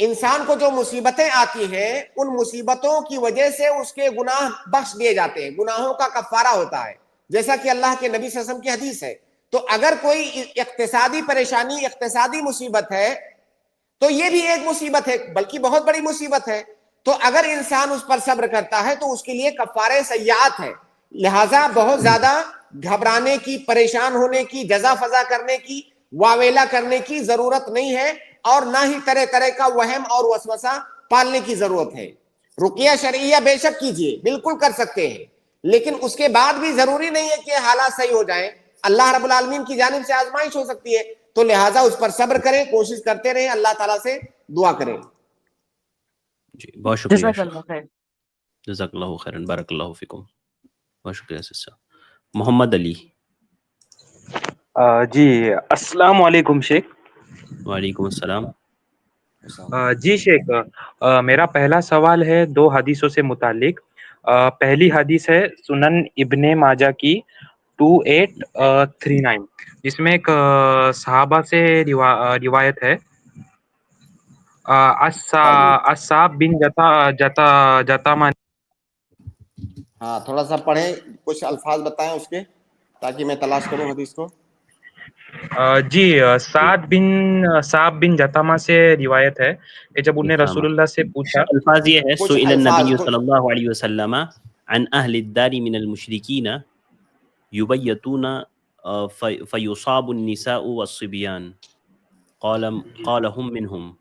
انسان کو جو مصیبتیں آتی ہیں ان مصیبتوں کی وجہ سے اس کے گناہ بخش دیے جاتے ہیں, گناہوں کا کفارہ ہوتا ہے, جیسا کہ اللہ کے نبی صلی اللہ علیہ وسلم کی حدیث ہے. تو اگر کوئی اقتصادی پریشانی, اقتصادی مصیبت ہے تو یہ بھی ایک مصیبت ہے, بلکہ بہت بڑی مصیبت ہے. تو اگر انسان اس پر صبر کرتا ہے تو اس کے لیے کفارہ سیئات ہے. لہٰذا بہت زیادہ گھبرانے کی, پریشان ہونے کی, جزا فضا کرنے کی, واویلا کرنے کی ضرورت نہیں ہے, اور نہ ہی طرح طرح کا وہم اور وسوسہ پالنے کی ضرورت ہے. رقیہ شرعیہ بے شک کیجئے, بالکل کر سکتے ہیں, لیکن اس کے بعد بھی ضروری نہیں ہے کہ حالات صحیح ہو جائیں. اللہ رب العالمین کی جانب سے آزمائش ہو سکتی ہے, تو لہٰذا اس پر صبر کریں, کوشش کرتے رہیں, اللہ تعالیٰ سے دعا کریں. جی بہت شکریہ جزاک شیخ, اللہ خیر. جزاک اللہ خیرن, بارک اللہ فیکم. بہت شکریہ سسٹر. محمد علی. جی السلام علیکم شیخ. وعلیکم السلام. جی شیخ, میرا پہلا سوال ہے 2 حدیثوں سے متعلق. پہلی حدیث ہے سنن ابن ماجہ کی 2839, جس میں ایک صحابہ سے روایت ہے, اصحاب بن جتامہ. ہاں تھوڑا سا پڑھیں, کچھ الفاظ بتائیں اس کے, تاکہ میں تلاش کروں حدیث کو. جی سعد بن جتامہ سے روایت ہے کہ جب انہیں رسول اللہ سے پوچھا, الفاظ یہ ہے, کچھ سئل الفاظ النبی صلی اللہ علیہ وسلم عن اہل الدار من المشرکین یبیتون فیصاب النساء والصبیان قال هم منهم.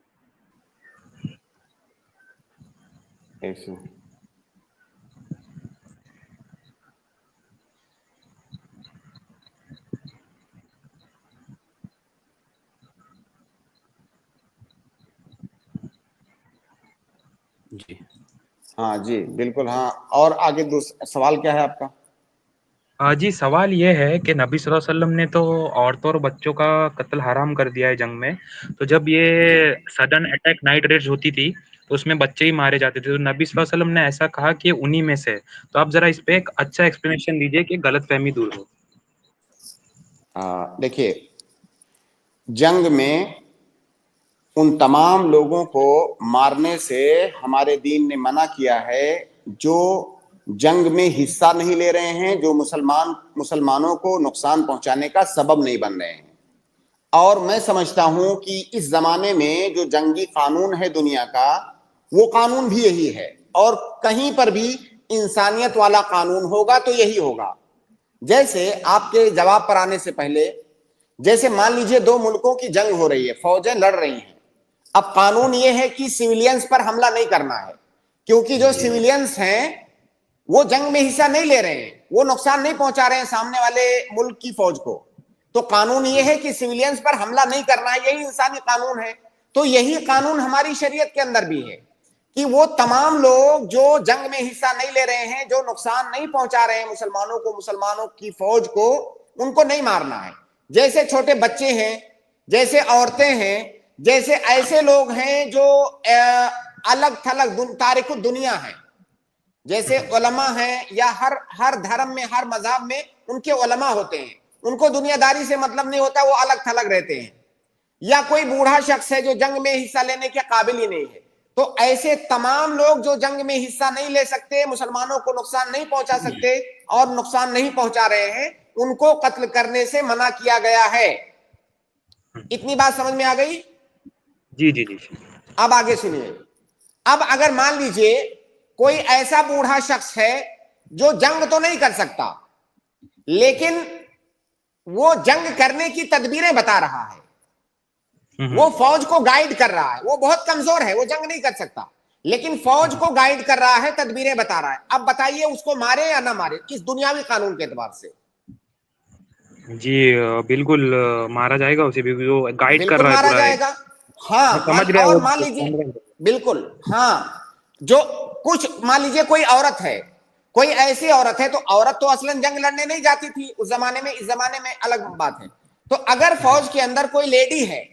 جی ہاں جی بالکل ہاں. اور آگے سوال کیا ہے آپ کا؟ جی سوال یہ ہے کہ نبی صلی اللہ علیہ وسلم نے تو عورتوں اور بچوں کا قتل حرام کر دیا ہے جنگ میں, تو جب یہ سڈن اٹیک نائٹ ریڈز ہوتی تھی تو اس میں بچے ہی مارے جاتے تھے, تو نبی صلی اللہ علیہ وسلم نے ایسا کہا کہ انہی میں سے, تو آپ ذرا اس پہ ایک اچھا ایکسپلینیشن دیجئے کہ غلط فہمی دور ہو. دیکھیے, جنگ میں ان تمام لوگوں کو مارنے سے ہمارے دین نے منع کیا ہے جو جنگ میں حصہ نہیں لے رہے ہیں, جو مسلمانوں کو نقصان پہنچانے کا سبب نہیں بن رہے ہیں. اور میں سمجھتا ہوں کہ اس زمانے میں جو جنگی قانون ہے دنیا کا, وہ قانون بھی یہی ہے, اور کہیں پر بھی انسانیت والا قانون ہوگا تو یہی ہوگا. جیسے آپ کے جواب پر آنے سے پہلے, جیسے مان لیجئے 2 ملکوں کی جنگ ہو رہی ہے, فوجیں لڑ رہی ہیں. اب قانون یہ ہے کہ سیویلینز پر حملہ نہیں کرنا ہے, کیونکہ جو سیویلینز ہیں وہ جنگ میں حصہ نہیں لے رہے ہیں, وہ نقصان نہیں پہنچا رہے ہیں سامنے والے ملک کی فوج کو. تو قانون یہ ہے کہ سیویلینز پر حملہ نہیں کرنا ہے, یہی انسانی قانون ہے. تو یہی قانون ہماری شریعت کے اندر بھی ہے کہ وہ تمام لوگ جو جنگ میں حصہ نہیں لے رہے ہیں, جو نقصان نہیں پہنچا رہے ہیں مسلمانوں کو, مسلمانوں کی فوج کو, ان کو نہیں مارنا ہے. جیسے چھوٹے بچے ہیں, جیسے عورتیں ہیں, جیسے ایسے لوگ ہیں جو الگ تھلگ تارک الدنیا ہیں, جیسے علماء ہیں, یا ہر دھرم میں, ہر مذہب میں ان کے علماء ہوتے ہیں, ان کو دنیا داری سے مطلب نہیں ہوتا, وہ الگ تھلگ رہتے ہیں. یا کوئی بوڑھا شخص ہے جو جنگ میں حصہ لینے کے قابل ہی نہیں ہے. تو ایسے تمام لوگ جو جنگ میں حصہ نہیں لے سکتے, مسلمانوں کو نقصان نہیں پہنچا سکتے اور نقصان نہیں پہنچا رہے ہیں, ان کو قتل کرنے سے منع کیا گیا ہے. اتنی بات سمجھ میں آ گئی؟ جی جی جی. اب آگے سنیے. اب اگر مان لیجئے کوئی ایسا بوڑھا شخص ہے جو جنگ تو نہیں کر سکتا, لیکن وہ جنگ کرنے کی تدبیریں بتا رہا ہے, وہ فوج کو گائیڈ کر رہا ہے, وہ بہت کمزور ہے, وہ جنگ نہیں کر سکتا, لیکن فوج کو گائیڈ کر رہا ہے, تدبیریں بتا رہا ہے. اب بتائیے اس کو مارے یا نہ مارے اس دنیاوی قانون کے اعتبار سے؟ جی بالکل مارا جائے گا اسے بھی, وہ گائیڈ کر بالکل رہا ہے مارا پورا. جائے گا. ہاں سمجھ گیا اور وہ مان لیجیے, بالکل ہاں, جو کچھ مان لیجیے کوئی عورت ہے, کوئی ایسی عورت ہے, تو عورت تو اصلاً جنگ لڑنے نہیں جاتی تھی اس زمانے میں, اس زمانے میں الگ بات ہے. تو اگر فوج کے اندر کوئی لیڈی ہے,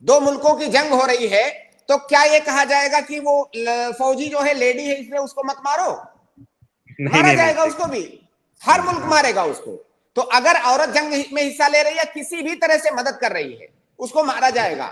2 ملکوں کی جنگ ہو رہی ہے, تو کیا یہ کہا جائے گا کہ وہ فوجی جو ہے لیڈی ہے, اس لیے اس کو مت مارو؟ مارا جائے گا اس کو بھی, ہر ملک مارے گا اس کو. تو اگر عورت جنگ میں حصہ لے رہی ہے, کسی بھی طرح سے مدد کر رہی ہے, اس کو مارا جائے گا.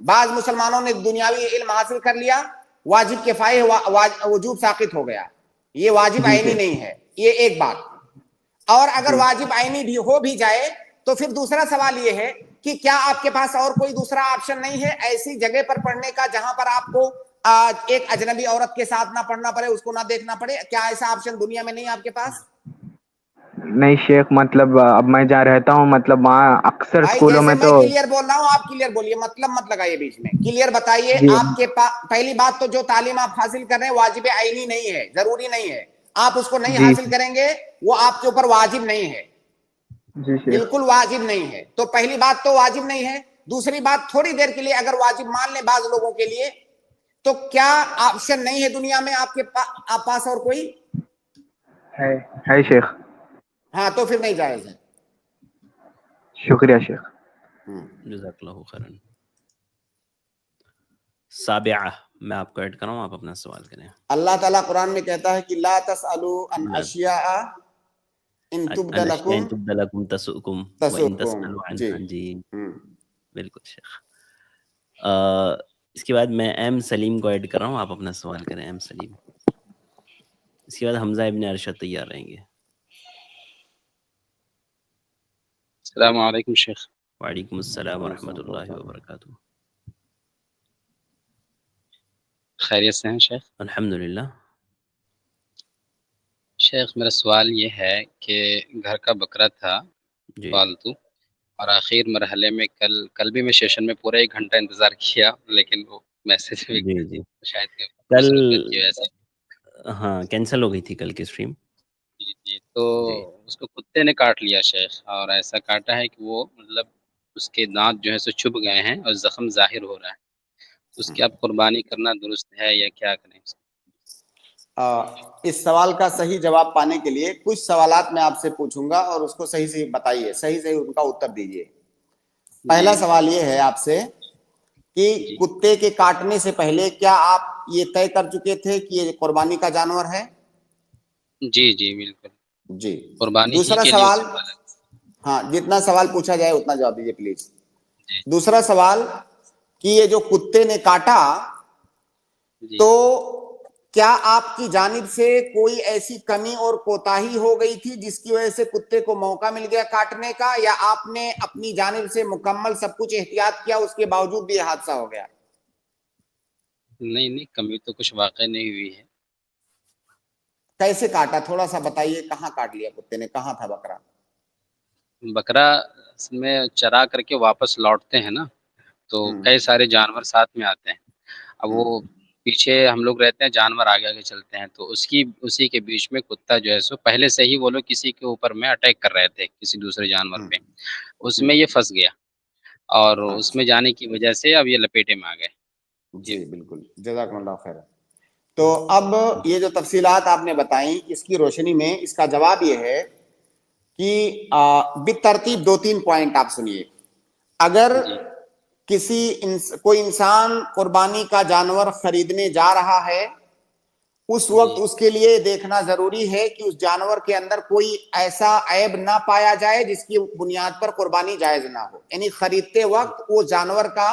بعض مسلمانوں نے دنیاوی علم حاصل کر لیا, واجب کفایہ وجوب ساقط ہو گیا, یہ واجب عینی نہیں ہے, یہ ایک بات. اور اگر واجب عینی بھی ہو بھی جائے تو پھر دوسرا سوال یہ ہے کہ کیا آپ کے پاس اور کوئی دوسرا آپشن نہیں ہے ایسی جگہ پر پڑھنے کا جہاں پر آپ کو ایک اجنبی عورت کے ساتھ نہ پڑھنا پڑے, اس کو نہ دیکھنا پڑے؟ کیا ایسا آپشن دنیا میں نہیں آپ کے پاس؟ نہیں شیخ, مطلب اب میں جہاں رہتا ہوں مطلب وہاں اکثر بھائی اسکولوں جیسے میں میں تو کلیئر بول رہا ہوں آپ کلیئر بولیے, مطلب مت لگائیے بیچ میں, کلیئر بتائیے. جی آپ کے پاس پہلی بات تو جو تعلیم آپ حاصل کر رہے ہیں واجب عینی نہیں ہے, ضروری نہیں ہے, آپ اس کو نہیں جی حاصل کریں گے وہ آپ کے اوپر واجب نہیں ہے, جی شیخ بالکل واجب نہیں ہے. تو پہلی بات تو واجب نہیں ہے. دوسری بات, تھوڑی دیر کے لیے اگر واجب مان لیں بعض لوگوں کے لیے, تو کیا آپشن نہیں ہے دنیا میں آپ کے پاس اور کوئی؟ ہے شیخ. ہاں تو پھر نہیں جائز ہے. شکریہ شیخ. جزاک اللہ خیرا. سابعہ میں آپ کو ایڈ کراؤں, آپ اپنا سوال کریں. اللہ تعالیٰ قرآن میں کہتا ہے کہ لا تسألوا عن اشیاء ان تبد الاشیاء ان لکم تبد لکم تسؤکم وان تسؤکم. تسألوا جی عنہا. جی بالکل شیخ. اس کے بعد میں ایم سلیم کو ایڈ کر رہا ہوں, آپ اپنا سوال کریں ایم سلیم. اس کے بعد حمزہ ابن ارشد تیار رہیں گے. السلام علیکم شیخ. وعلیکم السلام ورحمۃ اللہ وبرکاتہ. خیریت سے ہیں شیخ؟ الحمدللہ. شیخ میرا سوال یہ ہے کہ گھر کا بکرا تھا جی پالتو, اور آخر مرحلے میں کل بھی میں سیشن میں پورا 1 گھنٹہ انتظار کیا, لیکن وہ میسج بھی جی جی شاید کل مصروفیت کی وجہ سے ہاں کینسل ہو گئی تھی کل کی اسٹریم. جی تو جی اس کو کتے نے کاٹ لیا شیخ, اور ایسا کاٹا ہے کہ وہ مطلب اس کے دانت جو ہے سو چھپ گئے ہیں اور زخم ظاہر ہو رہا ہے. اس کی اب قربانی کرنا درست ہے یا کیا کریں؟ اس سوال کا صحیح جواب پانے کے لیے کچھ سوالات میں آپ سے پوچھوں گا اور اس کو صحیح سے بتائیے, صحیح سے ان کا اتر دیجیے. پہلا سوال یہ ہے آپ سے کہ کتے کے کاٹنے سے پہلے کیا آپ یہ طے کر چکے تھے کہ یہ قربانی کا جانور ہے؟ جی جی بالکل. جی. قربانی ہی دوسرا کے لیے سوال, اسے پالا. ہاں جتنا سوال پوچھا جائے اتنا جواب دیجیے پلیز. جی دوسرا سوال کہ یہ جو کتے نے کاٹا جی تو کیا آپ کی جانب سے کوئی ایسی کمی اور کوتاہی ہو گئی تھی جس کی وجہ سے کتے کو موقع مل گیا کاٹنے کا, یا آپ نے اپنی جانب سے مکمل سب کچھ احتیاط کیا اس کے باوجود بھی یہ حادثہ ہو گیا؟ نہیں کمی تو کچھ واقع نہیں ہوئی ہے. کیسے کاٹا تھوڑا سا بتائیے, کہاں کاٹ لیا کتے نے, کہاں تھا بکرا؟ بکرا میں چرا کر کے واپس لوٹتے ہیں نا, تو کئی سارے جانور ساتھ میں آتے ہیں. اب وہ پیچھے ہم لوگ رہتے ہیں, جانور آگے آگے چلتے ہیں, تو اسی کے بیچ میں کتا جو ہے سو پہلے سے ہی وہ لوگ کسی کے اوپر میں اٹیک کر رہے تھے, کسی دوسرے جانور پہ, اس میں یہ پھنس گیا اور اس میں جانے کی وجہ سے اب یہ لپیٹے میں آ گئے. جی بالکل, جزاکم اللہ خیر. تو اب یہ جو تفصیلات آپ نے بتائیں اس کی روشنی میں اس کا جواب یہ ہے کہ بالترتیب 2-3 پوائنٹ آپ سنیے. اگر جی کوئی انسان قربانی کا جانور خریدنے جا رہا ہے, اس وقت جی اس کے لیے دیکھنا ضروری ہے کہ اس جانور کے اندر کوئی ایسا عیب نہ پایا جائے جس کی بنیاد پر قربانی جائز نہ ہو. یعنی خریدتے وقت وہ جانور کا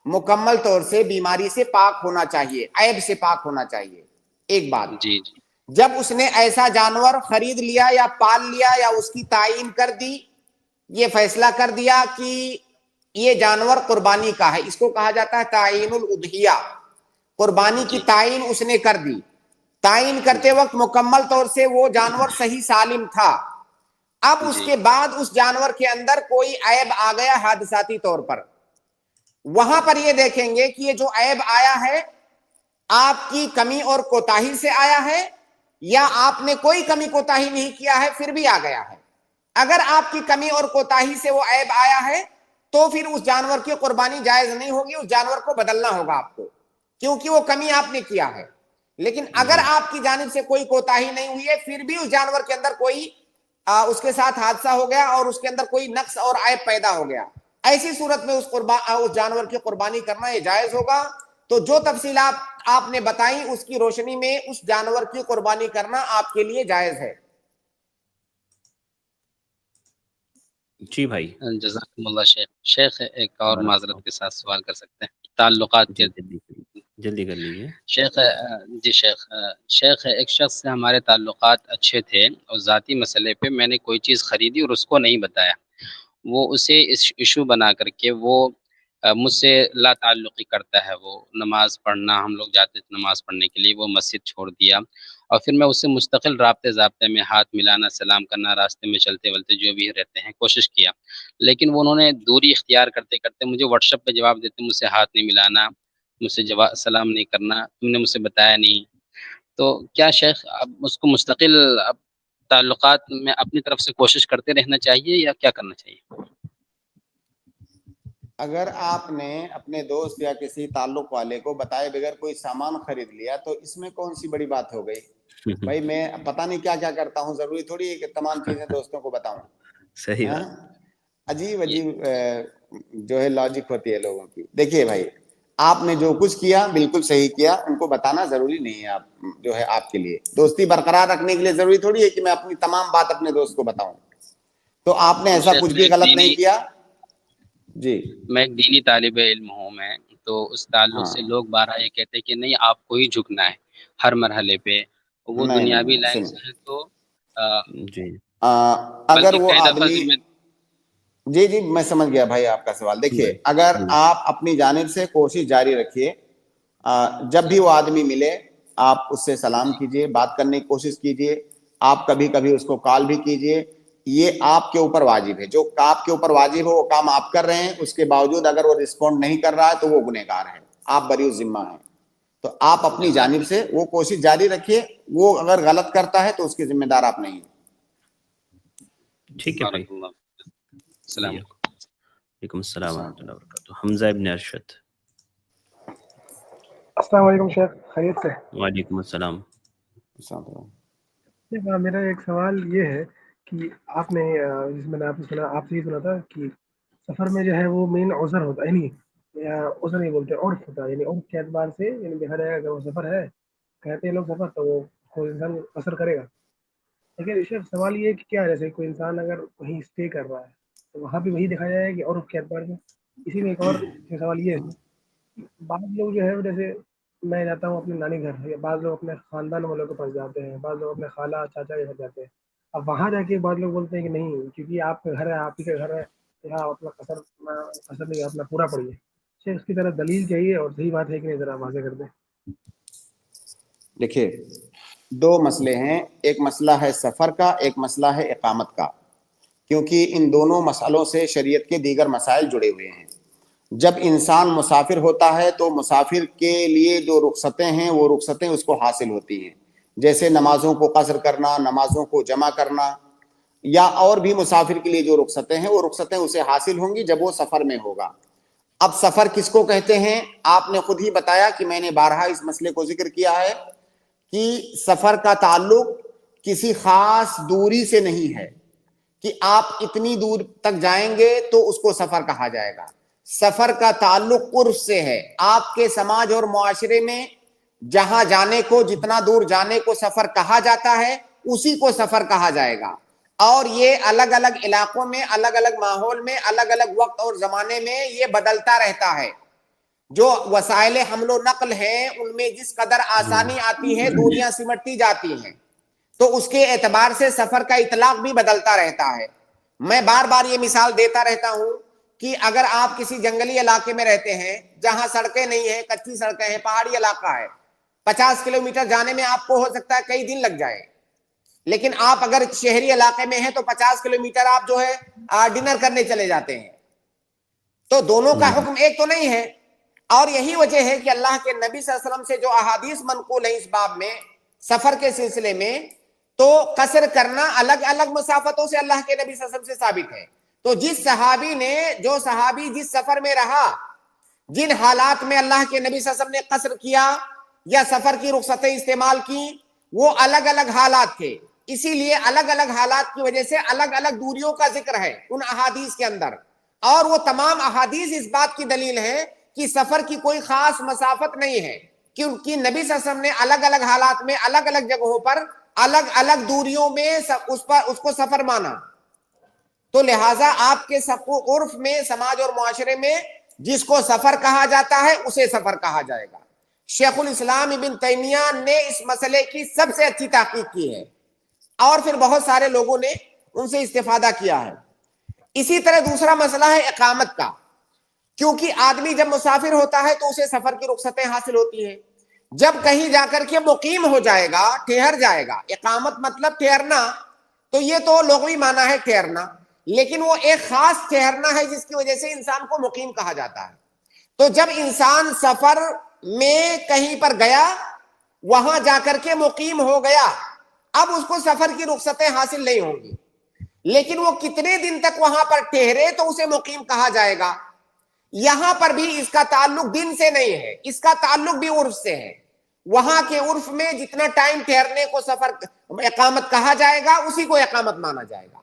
مکمل طور سے بیماری سے پاک ہونا چاہیے, عیب سے پاک ہونا چاہیے. ایک بات. جی جی جب اس نے ایسا جانور خرید لیا یا پال لیا یا اس کی تعین کر دی, یہ فیصلہ کر دیا کہ یہ جانور قربانی کا ہے, اس کو کہا جاتا ہے تعین الاضحیہ. قربانی کی جی تعین اس نے کر دی. تعین کرتے وقت مکمل طور سے وہ جانور صحیح سالم تھا. اب اس جی کے بعد اس جانور کے اندر کوئی عیب آ گیا حادثاتی طور پر, وہاں پر یہ دیکھیں گے کہ یہ جو عیب آیا ہے آپ کی کمی اور کوتاہی سے آیا ہے یا آپ نے کوئی کمی کوتاہی نہیں کیا ہے پھر بھی آ گیا ہے. اگر آپ کی کمی اور کوتاہی سے وہ عیب آیا ہے تو پھر اس جانور کی قربانی جائز نہیں ہوگی, اس جانور کو بدلنا ہوگا آپ کو, کیونکہ وہ کمی آپ نے کیا ہے. لیکن اگر آپ کی جانب سے کوئی کوتاہی نہیں ہوئی ہے پھر بھی اس جانور کے اندر کوئی اس کے ساتھ حادثہ ہو گیا اور اس کے اندر کوئی نقص اور عیب پیدا ہو گیا, ایسی صورت میں اس جانور کی قربانی کرنا یہ جائز ہوگا. تو جو تفصیلات آپ نے بتائیں اس کی روشنی میں اس جانور کی قربانی کرنا آپ کے لیے جائز ہے. جی بھائی جزاکم اللہ شیخ. شیخ ایک اور معذرت کے ساتھ سوال کر سکتے ہیں تعلقات کے. جلدی کر لیجیے. شیخ جی شیخ ایک شخص سے ہمارے تعلقات اچھے تھے اور ذاتی مسئلے پہ میں نے کوئی چیز خریدی اور اس کو نہیں بتایا. وہ اسے ایشو بنا کر کے وہ مجھ سے لا تعلقی کرتا ہے. وہ نماز پڑھنا، ہم لوگ جاتے تھے نماز پڑھنے کے لیے، وہ مسجد چھوڑ دیا. اور پھر میں اس سے مستقل رابطے میں ہاتھ ملانا، سلام کرنا، راستے میں چلتے ولتے جو بھی رہتے ہیں کوشش کیا. لیکن وہ انہوں نے دوری اختیار کرتے کرتے مجھے واٹس ایپ پہ جواب دیتے مجھ سے ہاتھ نہیں ملانا، مجھ سے سلام نہیں کرنا، تم نے مجھ سے بتایا نہیں. تو کیا شیخ اب اس کو مستقل اب تعلقات میں اپنی طرف سے کوشش کرتے رہنا چاہیے یا کیا کرنا چاہیے؟ اگر آپ نے اپنے دوست یا کسی تعلق والے کو بتائے بغیر کوئی سامان خرید لیا تو اس میں کون سی بڑی بات ہو گئی؟ بھائی میں پتہ نہیں کیا کیا کرتا ہوں، ضروری تھوڑی ہے کہ تمام چیزیں دوستوں کو بتاؤں. صحیح بات. عجیب جو ہے لاجک ہوتی ہے لوگوں کی. دیکھیے بھائی، آپ نے جو کچھ کیا بالکل صحیح کیا، ان کو بتانا ضروری نہیں ہے. آپ جو ہے آپ کے لیے دوستی برقرار رکھنے کے لیے ضروری تھوڑی ہے کہ میں اپنی تمام بات اپنے دوست کو بتاؤں. تو آپ نے ایسا کچھ بھی غلط نہیں کیا. جی میں ایک دینی طالب علم ہوں، میں تو اس تعلق سے لوگ بارہ یہ کہتے کہ نہیں آپ کو ہی جھکنا ہے ہر مرحلے پہ. وہ دنیاوی لائن سے ہے تو جی اگر وہ آدمی جی میں سمجھ گیا بھائی آپ کا سوال. دیکھیے اگر آپ اپنی جانب سے کوشش جاری رکھیے، جب بھی وہ آدمی ملے آپ اس سے سلام کیجئے، بات کرنے کی کوشش کیجئے، آپ کبھی کبھی اس کو کال بھی کیجئے. یہ آپ کے اوپر واجب ہے. جو آپ کے اوپر واجب ہے وہ کام آپ کر رہے ہیں، اس کے باوجود اگر وہ رسپونڈ نہیں کر رہا ہے تو وہ گنہگار ہے، آپ بری الذمہ ہیں. تو آپ اپنی جانب سے وہ کوشش جاری رکھیے. وہ اگر غلط کرتا ہے تو اس کے ذمہ دار آپ نہیں ہیں. ٹھیک ہے بھائی. السلام علیکم السلام ورحمۃ اللہ وبرکاتہ. حمزہ ابن ارشد. السلام علیکم شیخ، خیریت سے؟ وعلیکم السلام. میرا ایک سوال یہ ہے کہ آپ نے جس میں نے آپ سے یہ سنا تھا کہ سفر میں جو ہے وہ مین عذر ہوتا ہے، نہیں عذر نہیں بولتے، عرف ہوتا ہے. یعنی عرف کے اعتبار سے یعنی دیکھا جائے اگر وہ سفر ہے، کہتے ہیں لوگ سفر، تو وہ کوئی انسان اثر کرے گا. لیکن شیخ سوال یہ ہے کہ کیا جیسے کوئی انسان اگر کہیں اسٹے کر رہا ہے تو وہاں بھی وہی دکھایا جائے کہ عرف کے اعتبار سے. اسی میں ایک اور سوال یہ ہے، بعض لوگ جو ہے جیسے میں جاتا ہوں اپنے نانی گھر، یا بعض لوگ اپنے خاندان والوں کے پاس جاتے ہیں، بعض لوگ اپنے خالہ چاچا کے گھر جاتے ہیں. اب وہاں جا کے بعض لوگ بولتے ہیں کہ نہیں کیونکہ آپ کا گھر ہے، آپ ہی کا گھر ہے، یہاں اپنا قصر نہیں اپنا پورا پڑیے. اس کی طرح دلیل چاہیے اور صحیح بات ہے کہ نہیں، ذرا واضح کر دیں. دیکھیے دو مسئلے ہیں، ایک مسئلہ ہے سفر کا، ایک مسئلہ ہے اقامت کا. کیونکہ ان دونوں مسئلوں سے شریعت کے دیگر مسائل جڑے ہوئے ہیں. جب انسان مسافر ہوتا ہے تو مسافر کے لیے جو رخصتیں ہیں وہ رخصتیں اس کو حاصل ہوتی ہیں، جیسے نمازوں کو قصر کرنا، نمازوں کو جمع کرنا، یا اور بھی مسافر کے لیے جو رخصتیں ہیں وہ رخصتیں اسے حاصل ہوں گی جب وہ سفر میں ہوگا. اب سفر کس کو کہتے ہیں؟ آپ نے خود ہی بتایا کہ میں نے بارہا اس مسئلے کو ذکر کیا ہے کہ سفر کا تعلق کسی خاص دوری سے نہیں ہے کہ آپ اتنی دور تک جائیں گے تو اس کو سفر کہا جائے گا. سفر کا تعلق قرب سے ہے. آپ کے سماج اور معاشرے میں جہاں جانے کو، جتنا دور جانے کو سفر کہا جاتا ہے اسی کو سفر کہا جائے گا. اور یہ الگ الگ علاقوں میں، الگ الگ ماحول میں، الگ الگ وقت اور زمانے میں یہ بدلتا رہتا ہے. جو وسائل حمل و نقل ہیں ان میں جس قدر آسانی آتی ہے دوریاں سمٹتی جاتی ہیں، تو اس کے اعتبار سے سفر کا اطلاق بھی بدلتا رہتا ہے. میں بار بار یہ مثال دیتا رہتا ہوں کہ اگر آپ کسی جنگلی علاقے میں رہتے ہیں جہاں سڑکیں نہیں ہیں، کچی سڑکیں ہیں، پہاڑی علاقہ ہے، 50 کلومیٹر جانے میں آپ کو ہو سکتا ہے کئی دن لگ جائے. لیکن آپ اگر شہری علاقے میں ہیں تو 50 کلومیٹر آپ جو ہے ڈنر کرنے چلے جاتے ہیں. تو دونوں کا حکم ایک تو نہیں ہے. اور یہی وجہ ہے کہ اللہ کے نبی صلی اللہ علیہ وسلم سے جو احادیث منقول ہیں اس باب میں سفر کے سلسلے میں، تو قصر کرنا الگ الگ مسافتوں سے اللہ کے نبی صلی اللہ علیہ وسلم سے ثابت ہے. تو جس صحابی جس سفر میں رہا، جن حالات میں اللہ کے نبی صلی اللہ علیہ وسلم نے قصر کیا یا سفر کی رخصتیں استعمال کی، وہ الگ الگ حالات تھے. اسی لیے الگ الگ حالات کی وجہ سے الگ الگ دوریوں کا ذکر ہے ان احادیث کے اندر. اور وہ تمام احادیث اس بات کی دلیل ہے کہ سفر کی کوئی خاص مسافت نہیں ہے، کیونکہ نبی صلی اللہ علیہ وسلم نے الگ الگ حالات میں، الگ الگ جگہوں پر، الگ الگ دوریوں میں اس کو سفر مانا. تو لہٰذا آپ کے عرف میں، سماج اور معاشرے میں جس کو سفر کہا جاتا ہے اسے سفر کہا جائے گا۔ شیخ الاسلام ابن تیمیہ نے اس مسئلے کی سب سے اچھی تحقیق کی ہے، اور پھر بہت سارے لوگوں نے ان سے استفادہ کیا ہے۔ اسی طرح دوسرا مسئلہ ہے اقامت کا، کیونکہ آدمی جب مسافر ہوتا ہے تو اسے سفر کی رخصتیں حاصل ہوتی ہیں۔ جب کہیں جا کر کے مقیم ہو جائے گا، ٹھہر جائے گا، اقامت مطلب ٹھہرنا، تو یہ تو لغوی معنی ہے ٹھہرنا، لیکن وہ ایک خاص ٹھہرنا ہے جس کی وجہ سے انسان کو مقیم کہا جاتا ہے۔ تو جب انسان سفر میں کہیں پر گیا، وہاں جا کر کے مقیم ہو گیا، اب اس کو سفر کی رخصتیں حاصل نہیں ہوں گی، لیکن وہ کتنے دن تک وہاں پر ٹھہرے تو اسے مقیم کہا جائے گا۔ یہاں پر بھی اس کا تعلق دن سے نہیں ہے، اس کا تعلق بھی عرف سے ہے۔ وہاں کے عرف میں جتنا ٹائم ٹھہرنے کو سفر اقامت کہا جائے گا اسی کو اقامت مانا جائے گا،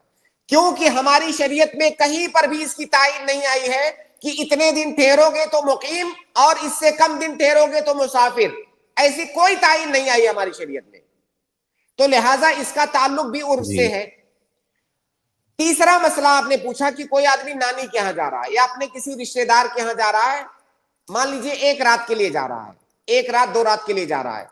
کیونکہ ہماری شریعت میں کہیں پر بھی اس کی تعین نہیں آئی ہے کہ اتنے دن ٹھہرو گے تو مقیم اور اس سے کم دن ٹھہرو گے تو مسافر، ایسی کوئی تعین نہیں آئی ہماری شریعت میں، تو لہٰذا اس کا تعلق بھی عرف سے ہے۔ تیسرا مسئلہ آپ نے پوچھا کہ کوئی آدمی نانی کے ہاں جا رہا ہے یا اپنے کسی رشتہ دار کے ہاں جا رہا ہے، مان لیجئے 1 رات کے لیے جا رہا ہے، 1 رات 2 رات کے لیے جا رہا ہے۔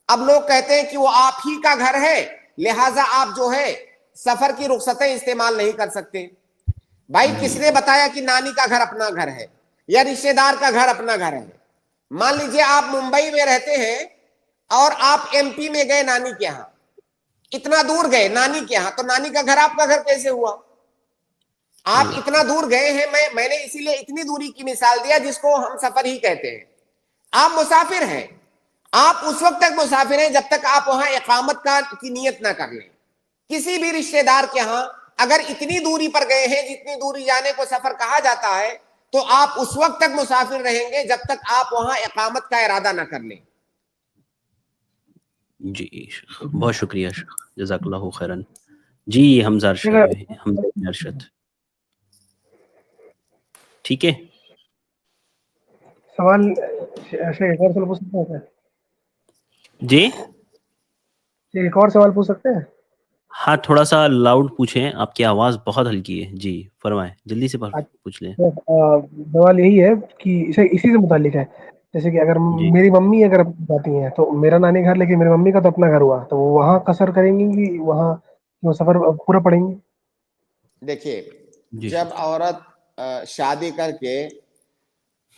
اب لوگ کہتے ہیں کہ وہ آپ ہی کا گھر ہے، لہٰذا آپ جو ہے سفر کی رخصتیں استعمال نہیں کر سکتے۔ بھائی کس نے بتایا کہ نانی کا گھر اپنا گھر ہے یا رشتہ دار کا گھر اپنا گھر ہے؟ مان لیجئے آپ ممبئی میں رہتے ہیں اور آپ ایم پی میں گئے نانی کے ہاں، اتنا دور گئے نانی کے ہاں، تو نانی کا گھر آپ کا گھر کیسے ہوا؟ آپ اتنا دور گئے ہیں، میں نے اسی لیے اتنی دوری کی مثال دیا جس کو ہم سفر ہی کہتے ہیں۔ آپ مسافر ہیں، آپ اس وقت تک مسافر ہیں جب تک آپ وہاں اقامت کی نیت نہ کر لیں۔ کسی بھی رشتہ دار کے ہاں اگر اتنی دوری پر گئے ہیں جتنی دوری جانے کو سفر کہا جاتا ہے، تو آپ اس وقت تک مسافر رہیں گے جب تک آپ وہاں اقامت کا ارادہ نہ کر لیں۔ جی بہت شکریہ شیخ، جزاک اللہ خیرن۔ جی حمزہ ارشد، ٹھیک ہے، سوال ایک اور سوال پوچھ سکتے ہیں؟ جی ایک اور سوال پوچھ سکتے ہیں؟ ہاں تھوڑا سا لاؤڈ پوچھیں، آپ کی آواز بہت ہلکی ہے۔ جی فرمائیں، جلدی سے پوچھ لیں۔ سوال یہی ہے کہ اسی سے متعلق ہے، جیسے کہ اگر جی میری ممی اگر جاتی ہیں تو میرا نانی گھر، لیکن میری ممی کا تو اپنا گھر ہوا، تو وہ وہاں قصر کریں گی کہ وہاں وہ سفر پورا پڑیں گی؟ دیکھیے جی جب عورت شادی کر کے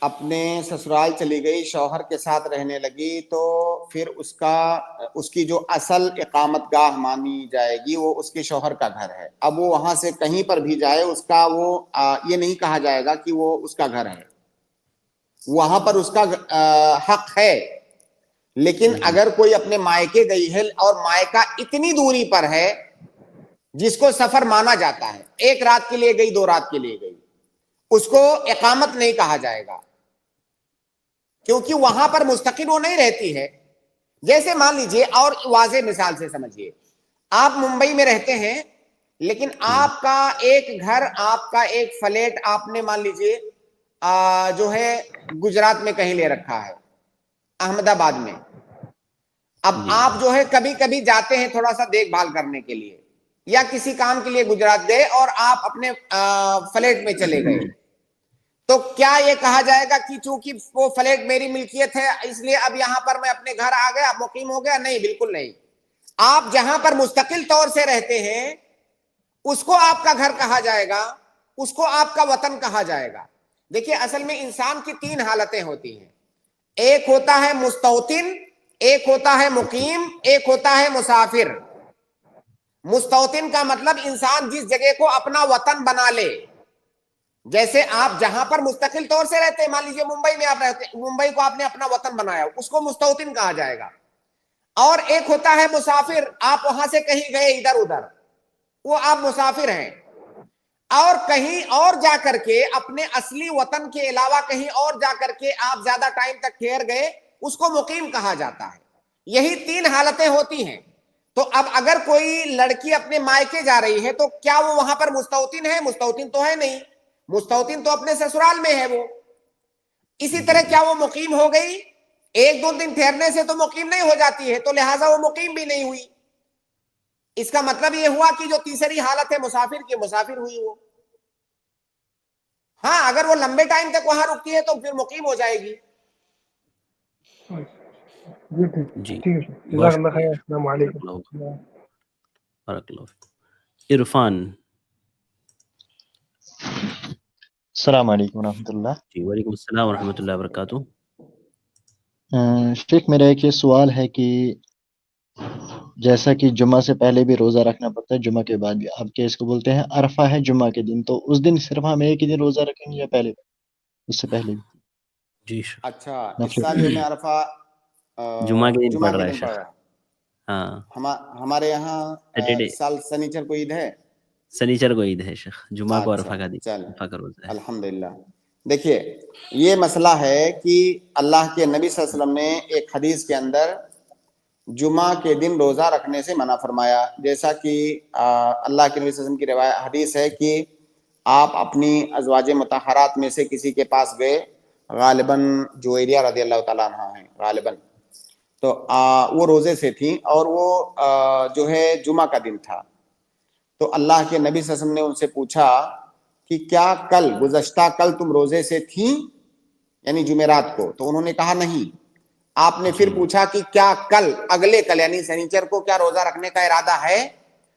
اپنے سسرال چلی گئی، شوہر کے ساتھ رہنے لگی، تو پھر اس کی جو اصل اقامت گاہ مانی جائے گی وہ اس کے شوہر کا گھر ہے۔ اب وہ وہاں سے کہیں پر بھی جائے، اس کا وہ یہ نہیں کہا جائے گا کہ وہ اس کا گھر ہے، وہاں پر اس کا حق ہے۔ لیکن اگر کوئی اپنے مائکے گئی ہے اور مائکہ اتنی دوری پر ہے جس کو سفر مانا جاتا ہے، 1 رات کے لیے گئی، 2 رات کے لیے گئی، اس کو اقامت نہیں کہا جائے گا، کیونکہ وہاں پر مستقل وہ نہیں رہتی ہے۔ جیسے مان لیجئے، اور واضح مثال سے سمجھیے، آپ ممبئی میں رہتے ہیں، لیکن آپ کا ایک گھر، آپ کا ایک فلیٹ آپ نے مان لیجئے جو ہے گجرات میں کہیں لے رکھا ہے، احمد آباد میں۔ اب آپ جو ہے کبھی کبھی جاتے ہیں تھوڑا سا دیکھ بھال کرنے کے لیے یا کسی کام کے لیے گجرات گئے اور آپ اپنے فلیٹ میں چلے گئے، تو کیا یہ کہا جائے گا کہ چونکہ وہ فلیٹ میری ملکیت ہے اس لیے اب یہاں پر میں اپنے گھر آ گیا، مقیم ہو گیا؟ نہیں، بالکل نہیں۔ آپ جہاں پر مستقل طور سے رہتے ہیں اس کو آپ کا گھر کہا جائے گا، اس کو آپ کا وطن کہا جائے گا۔ دیکھیے اصل میں انسان کی 3 حالتیں ہوتی ہیں، ایک ہوتا ہے مستوطن، ایک ہوتا ہے مقیم، ایک ہوتا ہے مسافر۔ مستوطن کا مطلب انسان جس جگہ کو اپنا وطن بنا لے، جیسے آپ جہاں پر مستقل طور سے رہتے ہیں، مان لیجیے ممبئی میں آپ رہتے ہیں، ممبئی کو آپ نے اپنا وطن بنایا، اس کو مستوطن کہا جائے گا۔ اور ایک ہوتا ہے مسافر، آپ وہاں سے کہیں گئے ادھر ادھر، وہ آپ مسافر ہیں، اور کہیں اور جا کر کے اپنے اصلی وطن کے علاوہ کہیں اور جا کر کے آپ زیادہ ٹائم تک ٹھہر گئے، اس کو مقیم کہا جاتا ہے۔ یہی 3 حالتیں ہوتی ہیں۔ تو اب اگر کوئی لڑکی اپنے مائکے جا رہی ہے تو کیا وہ وہاں پر مستوطن ہے؟ مستوطن تو ہے نہیں، مستوطن تو اپنے سسرال میں ہے وہ۔ اسی طرح کیا وہ مقیم ہو گئی؟ 1-2 دن ٹھہرنے سے تو مقیم نہیں ہو جاتی ہے، تو لہٰذا وہ مقیم بھی نہیں ہوئی۔ اس کا مطلب یہ ہوا کہ جو تیسری حالت ہے مسافر کی، مسافر ہوئی وہ۔ ہاں اگر وہ لمبے ٹائم تک وہاں رکتی ہے تو پھر مقیم ہو جائے گی. جی ٹھیک جی ٹھیک ہے. بہت جزاک اللہ خیر. شکریہ. السلام بارک علیکم. اللہ بارک اللہ فیک. عرفان. السلام علیکم ورحمۃ اللہ. جی وعلیکم السلام ورحمۃ اللہ وبرکاتہ. شیخ میرا ایک یہ سوال ہے کہ جیسا کہ جمعہ سے پہلے بھی روزہ رکھنا پڑتا ہے، جمعہ کے بعد بھی، آپ کے اس کو بولتے ہیں عرفہ ہے جمعہ کے دن، تو اس دن صرف ہم ایک ہی دن روزہ رکھیں گے یا پہلے اس سے پہلے بھی؟ جی اچھا اس نفل. سال یوم عرفہ جمعہ کے دن جمعہ پڑ کے رہا ہے دن پڑ شیخ. رہا ہے. ہاں ہمارے یہاں سیٹرڈے اس سال سنیچر کو عید ہے. سنیچر کو عید ہے شیخ، جمعہ کو اچھا عرفہ کا دن، چلیں عرفہ کا روزہ ہے. الحمدللہ. دیکھیے یہ مسئلہ ہے کہ اللہ کے نبی صلی اللہ علیہ وسلم نے ایک حدیث کے اندر جمعہ کے دن روزہ رکھنے سے منع فرمایا. جیسا کہ اللہ کے نبی صلی اللہ علیہ وسلم کی روایت حدیث ہے کہ آپ اپنی ازواج مطہرات میں سے کسی کے پاس گئے، غالباً جویریہ رضی اللہ تعالیٰ عنہ ہیں غالباً، تو وہ روزے سے تھیں اور وہ جو ہے جمعہ کا دن تھا. تو اللہ کے نبی صلی اللہ علیہ وسلم نے ان سے پوچھا کہ کیا کل گزشتہ کل تم روزے سے تھیں، یعنی جمعرات کو؟ تو انہوں نے کہا نہیں. آپ نے پھر پوچھا کہ کیا کل اگلے کل یعنی سنیچر کو کیا روزہ رکھنے کا ارادہ ہے؟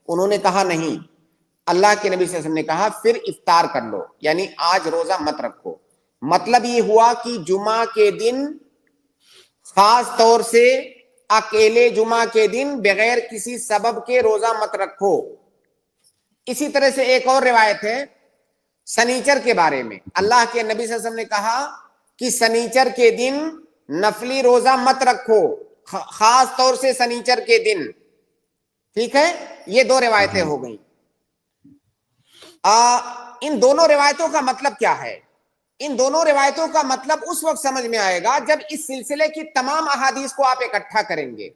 انہوں نے کہا نہیں. اللہ کے نبی صلی اللہ علیہ وسلم نے کہا پھر افطار کر لو، یعنی آج روزہ مت رکھو. مطلب یہ ہوا کہ جمعہ کے دن خاص طور سے اکیلے جمعہ کے دن بغیر کسی سبب کے روزہ مت رکھو. اسی طرح سے ایک اور روایت ہے سنیچر کے بارے میں، اللہ کے نبی صلی اللہ علیہ وسلم نے کہا کہ سنیچر کے دن نفلی روزہ مت رکھو، خاص طور سے سنیچر کے دن. ٹھیک ہے، یہ دو روایتیں ہو گئیں. ان دونوں روایتوں کا مطلب کیا ہے؟ ان دونوں روایتوں کا مطلب اس وقت سمجھ میں آئے گا جب اس سلسلے کی تمام احادیث کو آپ اکٹھا کریں گے.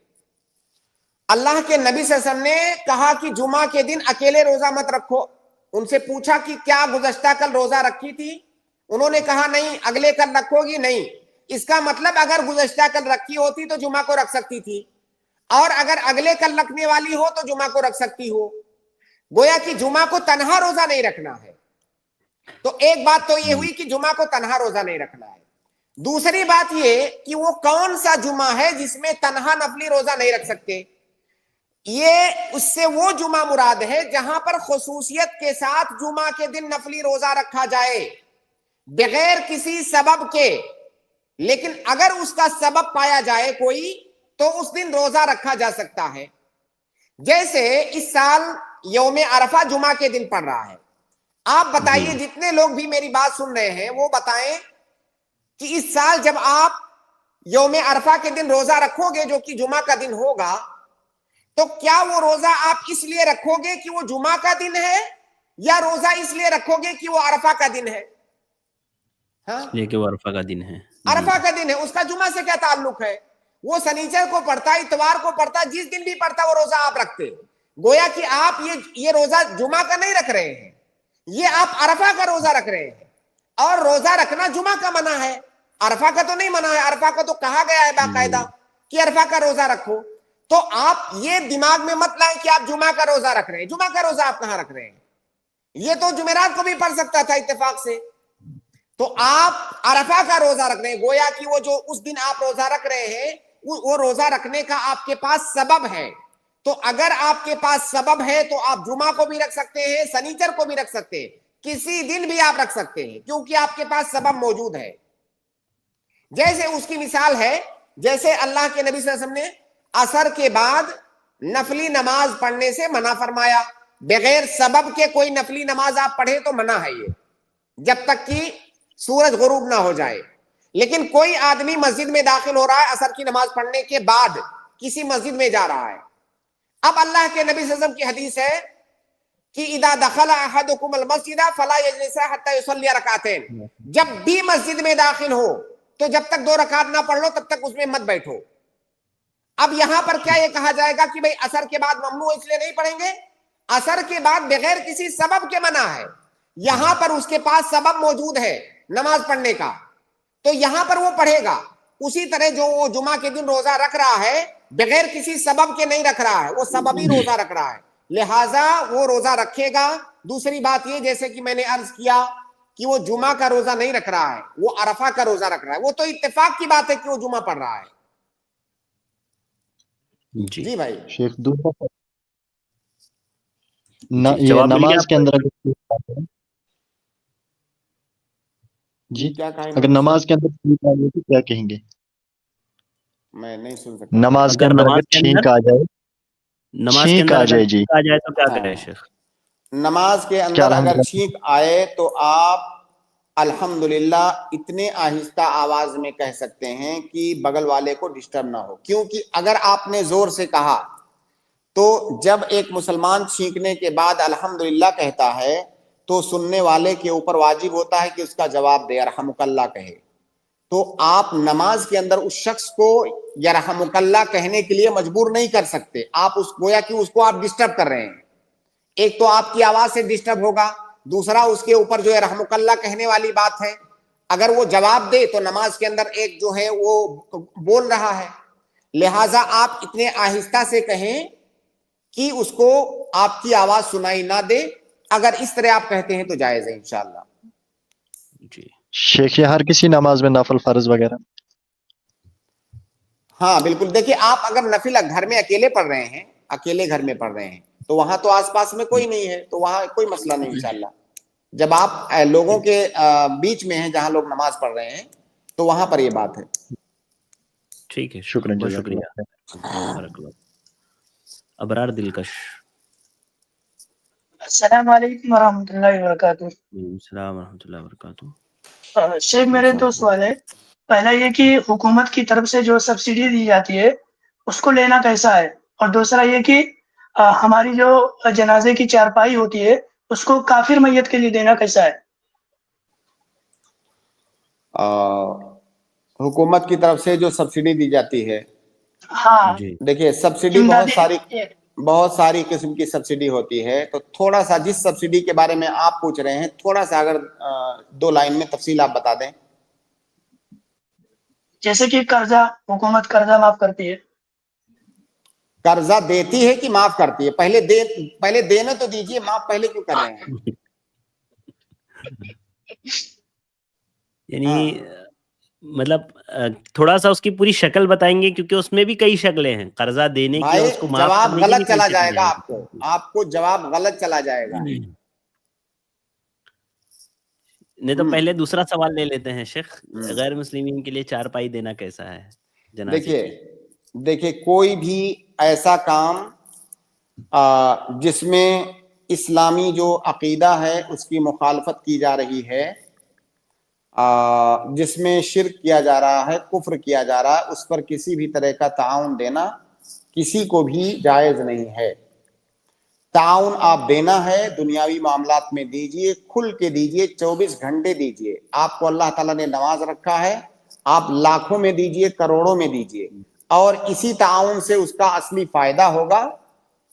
اللہ کے نبی صلی اللہ علیہ وسلم نے کہا کہ جمعہ کے دن اکیلے روزہ مت رکھو. ان سے پوچھا کہ کیا گزشتہ کل روزہ رکھی تھی؟ انہوں نے کہا نہیں. اگلے کل رکھو گی؟ نہیں. اس کا مطلب اگر گزشتہ کل رکھی ہوتی تو جمعہ کو رکھ سکتی تھی، اور اگر اگلے کل رکھنے والی ہو تو جمعہ کو رکھ سکتی ہو. گویا کہ جمعہ کو تنہا روزہ نہیں رکھنا ہے. تو ایک بات تو یہ ہوئی کہ جمعہ کو تنہا روزہ نہیں رکھنا ہے. دوسری بات یہ کہ وہ کون سا جمعہ ہے جس میں تنہا نفلی روزہ نہیں رکھ سکتے؟ یہ اس سے وہ جمعہ مراد ہے جہاں پر خصوصیت کے ساتھ جمعہ کے دن نفلی روزہ رکھا جائے بغیر کسی سبب کے. لیکن اگر اس کا سبب پایا جائے کوئی تو اس دن روزہ رکھا جا سکتا ہے. جیسے اس سال یوم عرفہ جمعہ کے دن پڑ رہا ہے. آپ بتائیے جتنے لوگ بھی میری بات سن رہے ہیں وہ بتائیں کہ اس سال جب آپ یوم عرفہ کے دن روزہ رکھو گے جو کہ جمعہ کا دن ہوگا، تو کیا وہ روزہ آپ اس لیے رکھو گے کہ وہ جمعہ کا دن ہے، یا روزہ اس لیے رکھو گے کہ وہ عرفہ کا دن ہے؟ یہ کہ وہ عرفہ کا دن ہے. عرفہ کا دن ہے، اس کا جمعہ سے کیا تعلق ہے؟ وہ سنیچر کو پڑتا، اتوار کو پڑتا، جس دن بھی پڑتا وہ روزہ آپ رکھتے. گویا کہ آپ یہ روزہ جمعہ کا نہیں رکھ رہے ہیں، یہ آپ عرفہ کا روزہ رکھ رہے ہیں. اور روزہ رکھنا جمعہ کا منع ہے، عرفہ کا تو نہیں منع ہے. عرفہ کا تو کہا گیا ہے باقاعدہ کہ عرفہ کا روزہ رکھو. تو آپ یہ دماغ میں مت لائیں کہ آپ جمعہ کا روزہ رکھ رہے ہیں. جمعہ کا روزہ آپ کہاں رکھ رہے ہیں؟ یہ تو جمعرات کو بھی پڑھ سکتا تھا اتفاق سے. تو آپ عرفہ کا روزہ رکھ رہے ہیں. گویا کہ وہ جو اس دن آپ روزہ رکھ رہے ہیں وہ روزہ رکھنے کا آپ کے پاس سبب ہے. تو اگر آپ کے پاس سبب ہے تو آپ جمعہ کو بھی رکھ سکتے ہیں، سنیچر کو بھی رکھ سکتے ہیں، کسی دن بھی آپ رکھ سکتے ہیں، کیونکہ آپ کے پاس سبب موجود ہے. جیسے اس کی مثال ہے، جیسے اللہ کے نبی صلی اللہ علیہ وسلم نے عصر کے بعد نفلی نماز پڑھنے سے منع فرمایا. بغیر سبب کے کوئی نفلی نماز آپ پڑھیں تو منع ہے یہ، جب تک کہ سورج غروب نہ ہو جائے. لیکن کوئی آدمی مسجد میں داخل ہو رہا ہے عصر کی نماز پڑھنے کے بعد، کسی مسجد میں جا رہا ہے. اب اللہ کے نبی صلی اللہ علیہ وسلم کی حدیث ہے کہ اذا دخل احدکم المسجد فلا یجلس حتى يصلي رکعتين. جب بھی مسجد میں داخل ہو تو جب تک 2 رکعت نہ پڑھ لو تب تک اس میں مت بیٹھو. اب یہاں پر کیا یہ کہا جائے گا کہ بھئی عصر کے بعد ممنوع اس لیے نہیں پڑھیں گے؟ عصر کے بعد بغیر کسی سبب کے منع ہے. یہاں پر اس کے پاس سبب موجود ہے نماز پڑھنے کا، تو یہاں پر وہ پڑھے گا. اسی طرح جو وہ جمعہ کے دن روزہ رکھ رہا ہے بغیر کسی سبب کے نہیں رکھ رہا ہے، وہ سببی روزہ رکھ رہا ہے، لہٰذا وہ روزہ رکھے گا. دوسری بات یہ، جیسے کہ میں نے عرض کیا کہ وہ جمعہ کا روزہ نہیں رکھ رہا ہے, وہ عرفہ کا روزہ رکھ رہا ہے, وہ تو اتفاق کی بات ہے کہ وہ جمعہ پڑھ رہا ہے. جی بھائی شیخ دوسرا جی یہ جواب مل گیا نماز آپ کے کو؟ اندر جی کیا کہا اگر انہوں نے نماز کے اندر چھینک آ جائے تو کیا کہیں گے؟ میں نہیں سن سکتا. نماز کے اگر اندر نماز اگر کے چھینک اندر آ جائے نماز کے چھینک اندر آ اگر جائے جی چھینک آ جائے تو کیا ہاں, کرے شیخ؟ نماز کے کیا اندر اگر الحمدللہ چھینک آئے تو آپ الحمدللہ اتنے آہستہ آواز میں کہہ سکتے ہیں کہ بغل والے کو ڈسٹرب نہ ہو, کیونکہ اگر آپ نے زور سے کہا تو جب ایک مسلمان چھینکنے کے بعد الحمدللہ کہتا ہے تو سننے والے کے اوپر واجب ہوتا ہے کہ اس کا جواب دے, یرحمک اللہ کہے. تو آپ نماز کے اندر اس شخص کو یرحمک اللہ کہنے کے لیے مجبور نہیں کر سکتے, آپ اس گویا کہ اس کو آپ ڈسٹرب کر رہے ہیں. ایک تو آپ کی آواز سے ڈسٹرب ہوگا, دوسرا اس کے اوپر جو یرحمک اللہ کہنے والی بات ہے, اگر وہ جواب دے تو نماز کے اندر ایک جو ہے وہ بول رہا ہے, لہٰذا آپ اتنے آہستہ سے کہیں کہ اس کو آپ کی آواز سنائی نہ دے. اگر اس طرح آپ کہتے ہیں تو جائز ہے انشاءاللہ. جی شیخ یہ ہر کسی نماز میں نفل فرض وغیرہ ہاں بالکل. دیکھیے آپ اگر نفل گھر میں اکیلے پڑھ رہے ہیں, اکیلے گھر میں پڑھ رہے ہیں, تو وہاں تو آس پاس میں کوئی نہیں ہے, تو وہاں کوئی مسئلہ نہیں انشاءاللہ. جب آپ لوگوں کے بیچ میں ہیں جہاں لوگ نماز پڑھ رہے ہیں تو وہاں پر یہ بات ہے. ٹھیک ہے شیخ, شکریہ بہت جزاک شکریہ. اللہ. بارک اللہ. ابرار دلکش. السلام علیکم ورحمۃ اللہ وبرکاتہ. السلام ورحمۃ اللہ وبرکاتہ. شیخ میرے دو سوال ہے. پہلا یہ کہ حکومت کی طرف سے جو سبسڈی دی جاتی ہے اس کو لینا کیسا ہے, اور دوسرا یہ کہ ہماری جو جنازے کی چارپائی ہوتی ہے اس کو کافر میت کے لیے دینا کیسا ہے؟ حکومت کی طرف سے جو سبسڈی دی جاتی ہے, ہاں جی دیکھیے سبسڈی امدادی. بہت ساری قسم کی سبسڈی ہوتی ہے, تو تھوڑا سا جس سبسڈی کے بارے میں آپ پوچھ رہے ہیں تھوڑا سا اگر 2 لائن میں تفصیل آپ بتا دیں. جیسے کہ قرضہ, حکومت قرضہ معاف کرتی ہے. قرضہ دیتی ہے کہ معاف کرتی ہے؟ پہلے دینے تو دیجئے, معاف پہلے کیوں کر رہے ہیں؟ یعنی مطلب تھوڑا سا اس کی پوری شکل بتائیں گے, کیونکہ اس میں بھی کئی شکلیں ہیں, قرضہ دینے کی اور بھائی اس کو معاف جواب کرنے کی بھی غلط کئی چلا شکلیں جائے گا, ہیں. آپ کو جواب غلط چلا جائے گا. نہیں تو پہلے دوسرا سوال لے لیتے ہیں شیخ. غیر مسلمین کے لیے چارپائی دینا کیسا ہے جنازے کی؟ دیکھیے کوئی بھی ایسا کام جس میں اسلامی جو عقیدہ ہے اس کی مخالفت کی جا رہی ہے, جس میں شرک کیا جا رہا ہے, کفر کیا جا رہا ہے, اس پر کسی بھی طرح کا تعاون دینا کسی کو بھی جائز نہیں ہے. تعاون آپ دینا ہے دنیاوی معاملات میں دیجئے, کھل کے دیجئے, 24 گھنٹے دیجئے. آپ کو اللہ تعالیٰ نے نواز رکھا ہے, آپ لاکھوں میں دیجئے, کروڑوں میں دیجئے, اور اسی تعاون سے اس کا اصلی فائدہ ہوگا.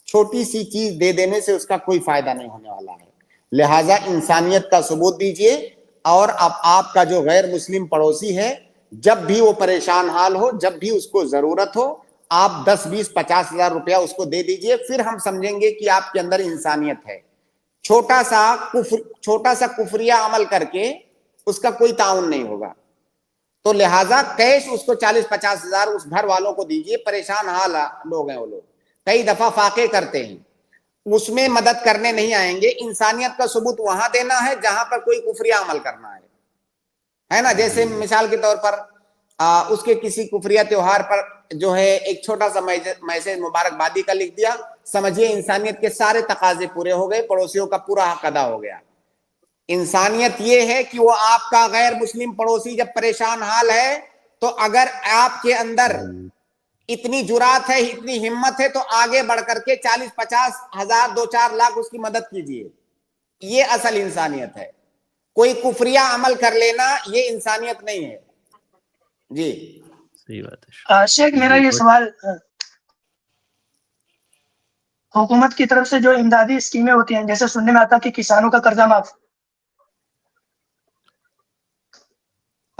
چھوٹی سی چیز دے دینے سے اس کا کوئی فائدہ نہیں ہونے والا ہے. لہٰذا انسانیت کا ثبوت دیجئے, اور اب آپ کا جو غیر مسلم پڑوسی ہے جب بھی وہ پریشان حال ہو, جب بھی اس کو ضرورت ہو, آپ 10 20 50 ہزار روپیہ اس کو دے دیجئے, پھر ہم سمجھیں گے کہ آپ کے اندر انسانیت ہے. چھوٹا سا کفریہ عمل کر کے اس کا کوئی تعاون نہیں ہوگا. تو لہٰذا کیش اس کو 40 50 ہزار اس گھر والوں کو دیجئے, پریشان حال لوگ ہیں, وہ لوگ کئی دفعہ فاقے کرتے ہیں, اس میں مدد کرنے نہیں آئیں گے. انسانیت کا ثبوت وہاں دینا ہے جہاں پر کوئی کفریہ عمل کرنا ہے نا. جیسے مثال کے طور پر اس کے کسی کفریہ تیوہار پر جو ہے ایک چھوٹا سا میسج مبارکبادی کا لکھ دیا, سمجھیے انسانیت کے سارے تقاضے پورے ہو گئے, پڑوسیوں کا پورا حق ادا ہو گیا. انسانیت یہ ہے کہ وہ آپ کا غیر مسلم پڑوسی جب پریشان حال ہے تو اگر آپ کے اندر اتنی جرات ہے, اتنی ہمت ہے, تو آگے بڑھ کر کے 40 50 ہزار 2 4 لاکھ اس کی مدد کیجئے. یہ اصل انسانیت ہے. کوئی کفریہ عمل کر لینا یہ انسانیت نہیں ہے. جی صحیح بات ہے شیخ میرا یہ سوال, حکومت کی طرف سے جو امدادی اسکیمیں ہوتی ہیں, جیسے سننے میں آتا کہ کسانوں کا قرضہ معاف,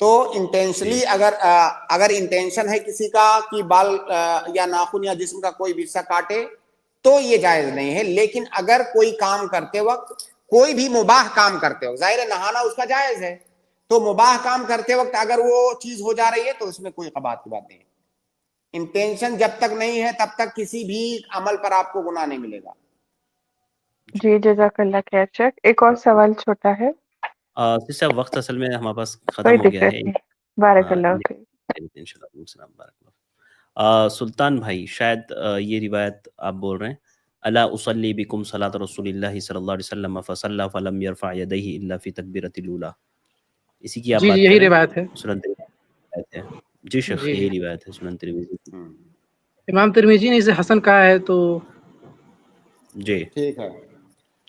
تو انٹینشنلی اگر انٹینشن ہے کسی کا کہ بال یا ناخن یا جسم کا کوئی بھی حصہ کاٹے تو یہ جائز نہیں ہے. لیکن اگر کوئی کام کرتے وقت، کوئی بھی مباح کام کرتے وقت، ظاہر ہے نہانا اس کا جائز ہے، تو مباح کام کرتے وقت اگر وہ چیز ہو جا رہی ہے تو اس میں کوئی قباحت کی بات نہیں ہے. انٹینشن جب تک نہیں ہے تب تک کسی بھی عمل پر آپ کو گناہ نہیں ملے گا. جی جزاک اللہ خیر شیخ. ایک اور سوال چھوٹا ہے. سسٹر وقت اصل میں ہمارے پاس کوئی ختم ہو گیا دقت ہے. نہیں. بارک اللہ فیک. انشاءاللہ. السلام بارک اللہ. سلطان بھائی شاید یہ روایت آپ بول رہے ہیں، الا اصلی بکم صلاۃ رسول اللہ صلی اللہ علیہ وسلم فصلی فلم یرفع یدیہ الا فی تکبیرۃ الاولی، اسی کی آپ جی بات یہی کر رہے روایت ہے. ہیں؟ سنن ترمذی ہے. جی شیخ جی یہی روایت ہے سنن ترمذی کی. امام ترمذی نے اسے حسن کہا ہے. تو جی ٹھیک ہے.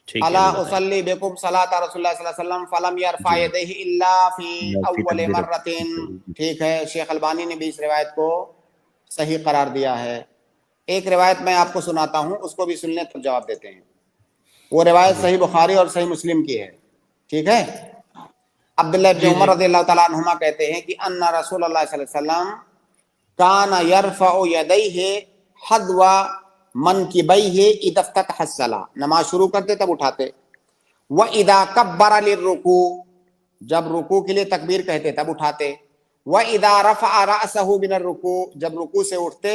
ٹھیک ہے الا ابھی بتائیں. اصلی بکم صلاۃ رسول اللہ صلی اللہ علیہ وسلم فلم یرفع جی یدیہ الا فی فی اول تکبیرۃ. مرتين. ٹھیک ہے. شیخ البانی نے بھی اس روایت کو صحیح قرار دیا ہے. ایک روایت میں آپ کو سناتا ہوں، اس کو بھی سن لیں تو جواب دیتے ہیں. وہ روایت صحیح بخاری اور صحیح مسلم کی ہے. ٹھیک ہے. عبداللہ ابن عمر رضی اللہ تعالیٰ عنہما کہتے ہیں کہ ان رسول اللہ صلی اللہ علیہ وسلم کان یرفع یدیہ حذو منکبیہ اذا افتتح الصلاۃ. نماز شروع کرتے تب اٹھاتے. واذا کبر للرکوع، جب رکوع کے لیے تکبیر کہتے تب اٹھاتے. واذا رفع رأسہ من الرکوع، جب رکوع سے اٹھتے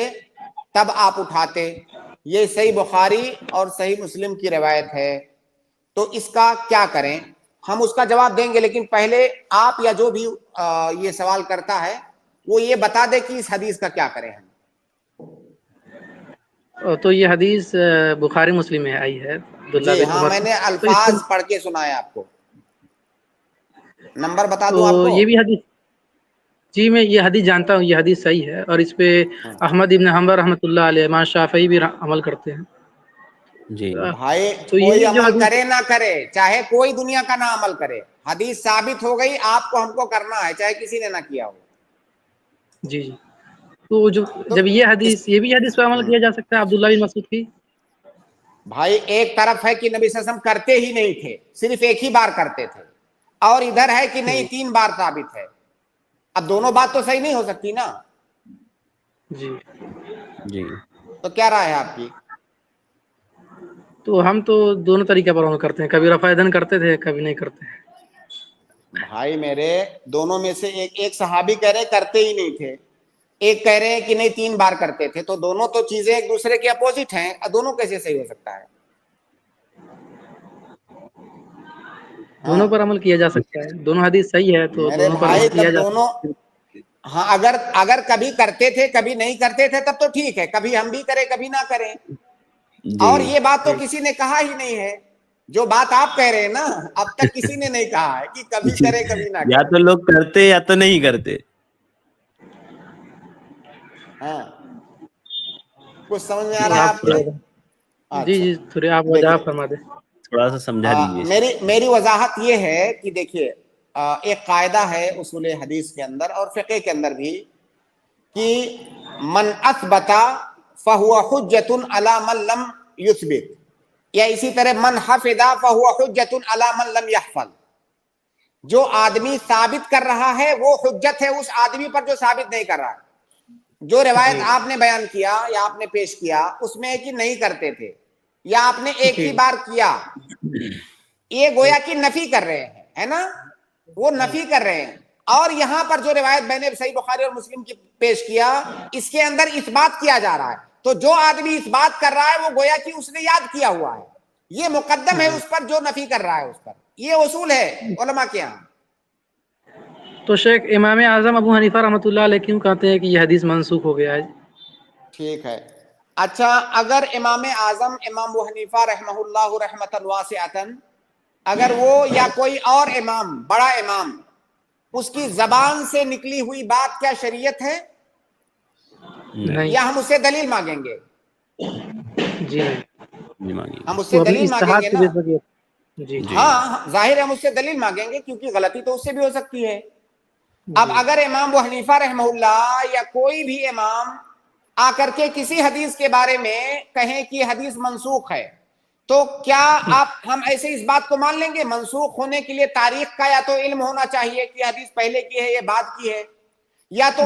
تب آپ اٹھاتے. یہ صحیح بخاری اور صحیح مسلم کی روایت ہے. تو اس کا کیا کریں؟ ہم اس کا جواب دیں گے، لیکن پہلے آپ یا جو بھی یہ سوال کرتا ہے وہ یہ بتا دے کہ اس حدیث کا کیا کریں ہم. تو یہ حدیث بخاری مسلم میں آئی ہے عبداللہ جی بن ہاں، عمر میں سے. نے تو اس الفاظ پڑھ کے سنایا آپ کو. نمبر بتا تو دوں آپ کو؟ یہ بھی حدیث، جی میں یہ حدیث جانتا ہوں، یہ حدیث صحیح ہے. اور اس پہ احمد ابن حنبل رحمۃ اللہ علیہ، امام شافعی بھی عمل کرتے ہیں. جی بھائی تو کوئی یہ جو عمل حدیث، کرے نہ کرے، چاہے کوئی دنیا کا نہ عمل کرے، حدیث ثابت ہو گئی، آپ کو ہم کو کرنا ہے چاہے کسی نے نہ کیا ہو. جی جی تو جب یہ حدیث، یہ بھی حدیث پہ عمل کیا جا سکتا ہے عبداللہ بن مسعود کی. بھائی ایک طرف ہے کہ نبی صلی اللہ علیہ وسلم کرتے ہی نہیں تھے، صرف ایک ہی بار کرتے تھے، اور ادھر ہے کہ نہیں 3 بار ثابت ہے. اب دونوں بات تو صحیح نہیں ہو سکتی نا. جی جی تو کیا رائے ہے آپ کی؟ تو ہم تو دونوں طریقے پر عمل کرتے ہیں، کبھی رفع یدین کرتے تھے کبھی نہیں کرتے ہیں. بھائی میرے دونوں میں سے ایک صحابی کہہ رہے کرتے ہی نہیں تھے، ایک کہہ رہے ہیں کہ نہیں 3 بار کرتے تھے. تو دونوں تو چیزیں ایک دوسرے کے اپوزٹ ہیں، دونوں کیسے صحیح ہو سکتا ہے؟ دونوں پر عمل کیا جا سکتا ہے، دونوں حدیث صحیح ہے تو میرے دونوں پر بھائی عمل کیا جب جا دونوں، سکتا ہے. ہاں اگر کبھی کرتے تھے کبھی نہیں کرتے تھے تب تو ٹھیک ہے، کبھی ہم بھی کریں کبھی نہ کریں. اور یہ بات تو کسی نے کہا ہی نہیں ہے، جو بات آپ کہہ رہے ہیں نا، اب تک کسی نے نہیں کہا ہے کہ کبھی کرے کبھی نہ یا کرے. تو لوگ کرتے یا تو نہیں کرتے. ہاں کچھ سمجھ میں آ تو رہا ہے آپ آپ کے؟ جی اچھا جی تھوڑی آپ دیکھیے، وضاحت فرما دیں. تھوڑا سا سمجھا دیجیے. میری وضاحت یہ ہے کہ دیکھیے ایک قاعدہ ہے اصول حدیث کے اندر اور فقہ کے اندر بھی کہ من اثبت فہو حجۃ علی من لم یثبت، یا اسی طرح من حفظ فہو حجۃ علی من لم یحفظ. جو آدمی ثابت کر رہا ہے وہ حجت ہے اس آدمی پر جو ثابت نہیں کر رہا ہے. جو روایت آپ نے بیان کیا یا آپ نے پیش کیا اس میں کہ نہیں کرتے تھے یا آپ نے ایک ہی بار کیا، یہ گویا کہ نفی کر رہے ہیں، ہے نا، وہ نفی کر رہے ہیں. اور یہاں پر جو روایت میں نے صحیح بخاری اور مسلم کی پیش کیا اس کے اندر اس بات کیا جا رہا ہے. تو جو آدمی اس بات کر رہا ہے وہ گویا کہ اس نے یاد کیا ہوا ہے، یہ مقدم ہے اس پر جو نفی کر رہا ہے اس پر. یہ اصول ہے علماء کے یہاں. تو شیخ امام اعظم ابو حنیفہ رحمۃ اللہ علیہ کیوں کہتے ہیں کہ یہ حدیث منسوخ ہو گیا ہے؟ ٹھیک ہے. اچھا اگر امام اعظم امام ابو حنیفہ رحمہ اللہ رحمۃ واسعۃ، اگر وہ یا کوئی اور امام بڑا امام اس کی زبان سے نکلی ہوئی بات کیا شریعت ہے نہیں. یا ہم اسے دلیل مانگیں گے؟ جی ہم اس سے وہ اپنی دلیل مانگیں اجتہاد گے کی نا. بیس پر. جی ہاں ظاہر ہے ہم اس سے دلیل مانگیں گے کیونکہ غلطی تو اس سے بھی ہو سکتی ہے. اب اگر امام ابو حنیفہ رحمہ اللہ یا کوئی بھی امام آ کر کے کسی حدیث کے بارے میں کہیں کہ حدیث منسوخ ہے تو کیا ہم ایسے اس بات کو مان لیں گے؟ منسوخ ہونے کے لیے تاریخ کا یا تو علم ہونا چاہیے کہ حدیث پہلے کی ہے یا بعد کی ہے، یا تو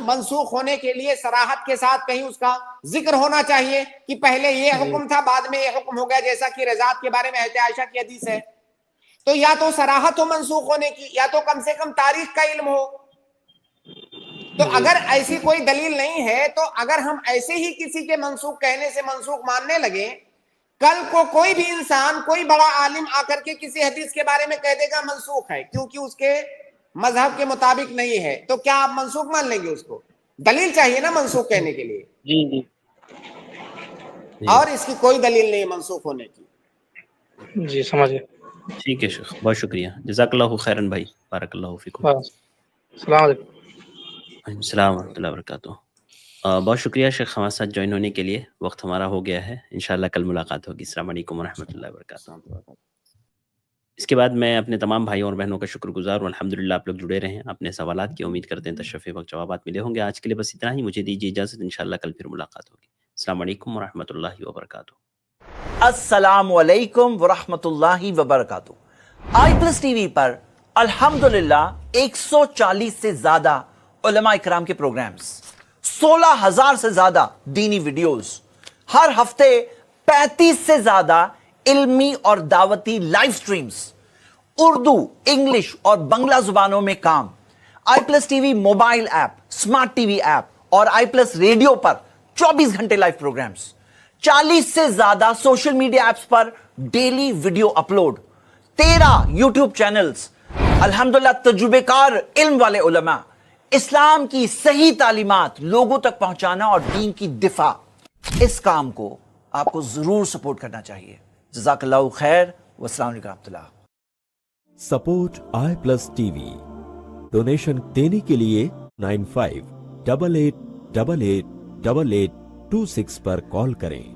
منسوخ ہونے کے لیے صراحت کے ساتھ کہیں اس کا ذکر ہونا چاہیے کہ پہلے یہ حکم تھا بعد میں یہ حکم ہو گیا، جیسا کہ رضاعت کے بارے میں حضرت عائشہ کی حدیث ہے۔ تو یا تو صراحت ہو منسوخ ہونے کی، یا تو کم سے کم تاریخ کا علم ہو۔ تو اگر ایسی کوئی دلیل نہیں ہے تو اگر ہم ایسے ہی کسی کے منسوخ کہنے سے منسوخ ماننے لگے، کل کو کوئی بھی انسان، کوئی بڑا عالم آ کر کے کسی حدیث کے بارے میں کہہ دے گا منسوخ ہے کیونکہ اس کے مذہب کے مطابق نہیں ہے، تو کیا آپ منسوخ مان لیں گے اس کو؟ دلیل چاہیے نا منسوخ کہنے کے لیے، اور اس کی کوئی دلیل نہیں منسوخ ہونے کی۔ جی سمجھے۔ ٹھیک ہے شیخ، بہت شکریہ، جزاک اللہ خیرن بھائی، بارک اللہ فیکم۔ السلام علیکم۔ السلام ورحمۃ اللہ وبرکاتہ۔ بہت شکریہ شیخ ہمارے ساتھ جوائن ہونے کے لیے، وقت ہمارا ہو گیا ہے، انشاءاللہ کل ملاقات ہوگی۔ السلام علیکم ورحمۃ اللہ وبرکاتہ۔ اس کے بعد میں اپنے تمام بھائیوں اور بہنوں کا شکر گزار ہوں، الحمدللہ آپ لوگ جڑے رہے ہیں اپنے سوالات کی، امید کرتے ہیں تشریف وقت جوابات ملے ہوں گے۔ آج کے لیے بس اتنا ہی، مجھے دیجیے اجازت، انشاءاللہ کل پھر ملاقات ہوگی۔ السلام علیکم ورحمۃ اللہ وبرکاتہ۔ السلام علیکم ورحمۃ اللہ وبرکاتہ۔ آئی پلس ٹی وی پر الحمدللہ 140 سے زیادہ علماء اکرام کے پروگرامز، 16,000 سے زیادہ دینی ویڈیوز، ہر ہفتے 35 سے زیادہ علمی اور دعوتی لائیو سٹریمز، اردو، انگلش اور بنگلہ زبانوں میں کام۔ I plus T V mobile app, smart T V app اور آئی پلس ریڈیو پر 24 گھنٹے لائیو پروگرامز، 40 سے زیادہ سوشل میڈیا ایپس پر daily video upload, 13 YouTube channels, الحمدللہ تجربے کار علم والے علماء، اسلام کی صحیح تعلیمات لوگوں تک پہنچانا اور دین کی دفاع۔ اس کام کو آپ کو ضرور سپورٹ کرنا چاہیے۔ جزاک اللہ خیر، والسلام علیکم ورحمۃ اللہ۔ Support I plus T we, donation دینے کے لیے 9588888826 پر کال کریں۔